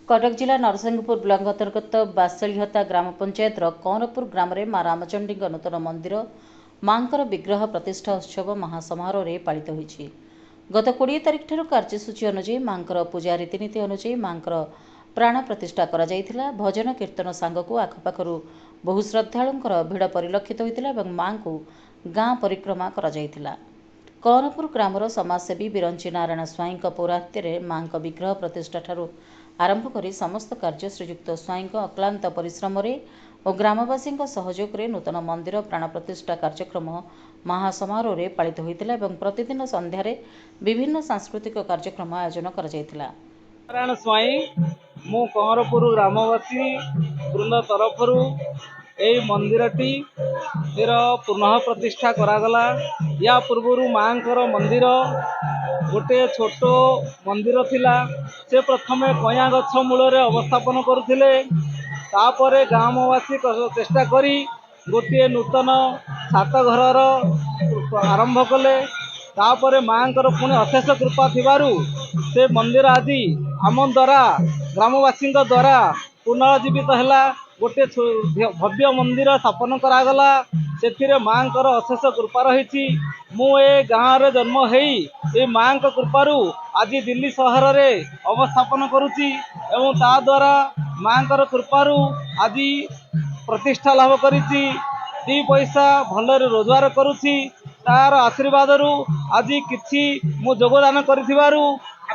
कटक जिला नरसिंहपुर ब्लॉक अंतर्गत बासलीहता ग्राम पंचायत कौनपुर ग्राम में माँ रामचंडी नूतन मंदिर मांकर विग्रह प्रतिष्ठा उत्सव महासमारोह पालित होईछि। गत 20 तारिख ठारू कार्यसूची अनुଯାयी मांकर पूजा रीतिनीति अनुଯାयी मांकर प्राण प्रतिष्ठा करा जायथिला। भजन कीर्तन सांगकु आखपाखरु बहु श्रद्धालुंकर भिड़ परिलक्षित होइतिला एवं मां को गाँ परिक्रमा करा जायथिला। कौनपुर ग्रामर समाजसेवी बिरंची नारायण स्वाई पौराहित्य मां विग्रह प्रतिष्ठा ठारू आरंभ करी समस्त कार्य श्रीजुक्त स्वाई अक्लांत परिश्रम और ग्रामवासी सहयोग में नूतन मंदिर प्राण प्रतिष्ठा कार्यक्रम महासमारोह पालित होता और प्रतिदिन संध्यारे विभिन्न सांस्कृतिक कार्यक्रम आयोजन करा जायथिला। नारायण स्वाई मु कौरपुर ग्रामवासी वृंद तरफ यही मंदिरटी पुनः प्रतिष्ठा करागला। या पूर्व मांकर मंदिर गोटे छोट मंदिर थिला। से प्रथम कया गछ मूल अवस्थापन करुथिले। तापरे ग्रामवासी चेष्टा करी गोटे नूतन छात घर आरंभ कले। तापरे मांकर पुणी अशेष कृपा थिबारु से मंदिर आदि आम द्वारा ग्रामवासी द्वारा पुनर्जीवित है। गोटे भव्य मंदिर स्थापन करागला। से मांकर अशेष कृपा रही। मु ए गाँव रे जन्म हेई ए मां कृपारू आज दिल्ली सहर रे अवस्थापन करुची एवं ता द्वारा मांकर कृपारू आज प्रतिष्ठा लाभ करिची। दी पैसा भलरे रोजगार करुची। तार आशीर्वाद रु आज किछि मु योगदान करिथिबारु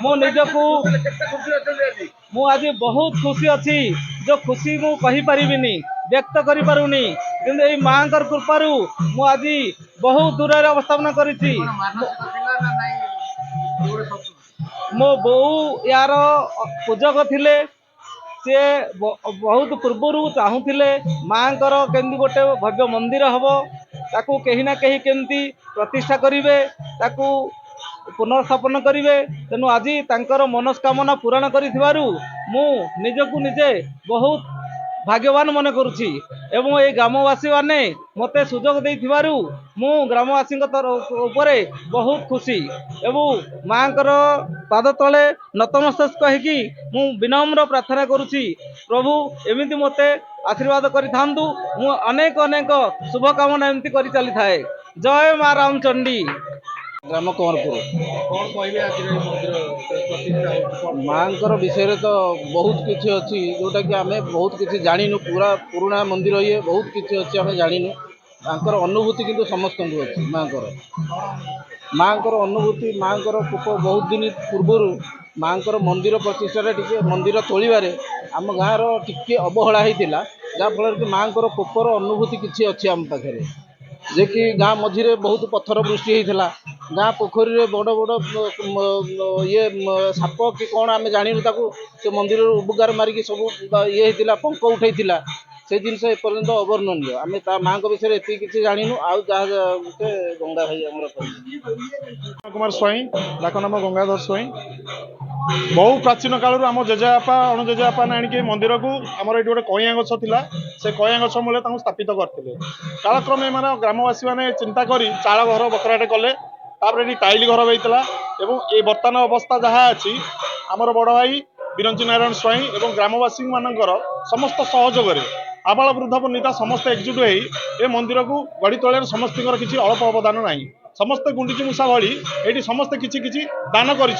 मु निजको मु आज बहुत खुशी अच्छी। जो खुशी मु कहि परिबिनी व्यक्त करि पारुनी किंतु ए मांकर कृपारू मु आज बहुत दूर रे अवस्थापन करिछि। मो बो यार पूजक थिले। से बहुत पूर्वर चाहूले मांकर केमती गोटे भव्य मंदिर हम ताकू कहीं ना कहीं केमती प्रतिष्ठा करेंगे ताकू पुनर्स्थापन करेंगे। तेणु आज तांकर मनस्कामना पूरण करिथिबारु मु निजकु निजे बहुत भाग्यवान मन करुछि एवं ए ग्रामवासी माने मते सुजोग देथिबारु मु ग्रामवासी उपरे बहुत खुशी एवं मांकर पाद तले नतमस्तक कहिकी मु विनम्र प्रार्थना करुछि। प्रभु एमिति मते आशीर्वाद करिथांतु। मु अनेक अनेक शुभकामना एमती करि चली थाए। जय मां रामचंडी। ग्राम कौनपुर मांकर विषय तो बहुत किसी अच्छी जोटा कि आम बहुत किसी जानिनु। पूरा पुराना मंदिर ये बहुत किसी अच्छी आम जानिनु। मांकर अनुभूति किंतु समस्त अच्छी। मांकर अनुभूति मांकर कोप बहुत दिन पूर्वर मांकर मंदिर प्रतिष्ठा टी मंदिर तोड़े आम गाँव टे अवहेला होता जहाँफल कि मांकर कोपर अनुभूति किसी अच्छी आम पाखे जे कि गाँ मझीरे बहुत पत्थर वृष्टि होता। गाँ पोखरी बड़ बड़ ये साप कि कौन आम जाणु से मंदिर उबुगार मारिकी सब ये पंक उठे से जिन एपर्यंत अवर्णनीय। आम माँ विषय ये किसी जाणु आउ गंगा भाई आम कुमार स्वाई डाक नाम गंगाधर स्वाई। बहु प्राचीन काल आम जेजेबापा अणुजेजेबापा आणिक मंदिर को आमर ये गोटे कईया गछ था से कईया गछ मूल स्थापित करते। कालक्रमे मान ग्रामवासी मैंने चिंता कर चाल घर बखराटे कले। तापर टाइल घर होता और ये बर्तमान अवस्था जहाँ अच्छी आमर बड़ भाई बिरंची नारायण स्वाई और ग्रामवासी मानकर समस्त सहयोग आबाल वृद्ध वनिता समस्त एकजुट हो मंदिर को गढ़ी तोड़ समस्त किसी अल्प अवदान ना। समस्त गुंडीची मूषा भली ये समस्त किसी किसी दान कर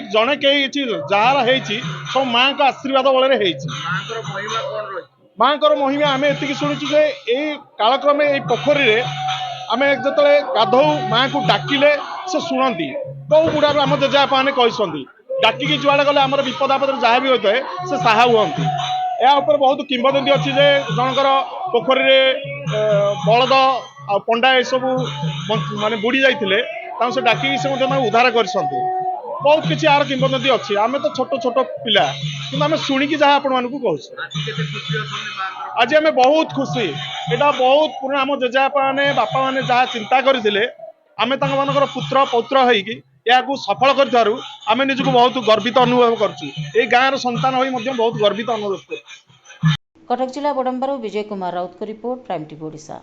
जड़े कई जार सब माँ का आशीर्वाद बल माँ महिमा आम ये शुणुचु ये कालक्रमे ये पोखरी आम जो गाधौ माँ को डाकिले से शुणती। बहु गुड़ा आम जेजेबापा मैंने कहते डाकिकी जुआड़े गले आम विपद आपद जहाँ भी होता है से साहा हूँ। या बहुत किंवदंती अच्छी जे जनकर पोखरी बलद आ पंडा ये सब माने बुड़ी जाते से डाक से उद्धार कर बहुत किसी यार किंवदंती अच्छी। आम तो छोट छोट पिला कि आम शुणिकी जहाँ आपण मानक कहूँ आज आम बहुत खुशी। यहाँ बहुत पुराना आम जेजेबापा मैंने बापा मैंने जहाँ चिंता करते आम तर पुत्र पौत्र हो सफल कर आम निजक बहुत गर्वित अनुभव कर गाँव संतान हो बहुत गर्वित अनुभव कर। कटक जिला बडम्बारू विजय कुमार राउत को रिपोर्ट प्राइम टीवी ओडिशा।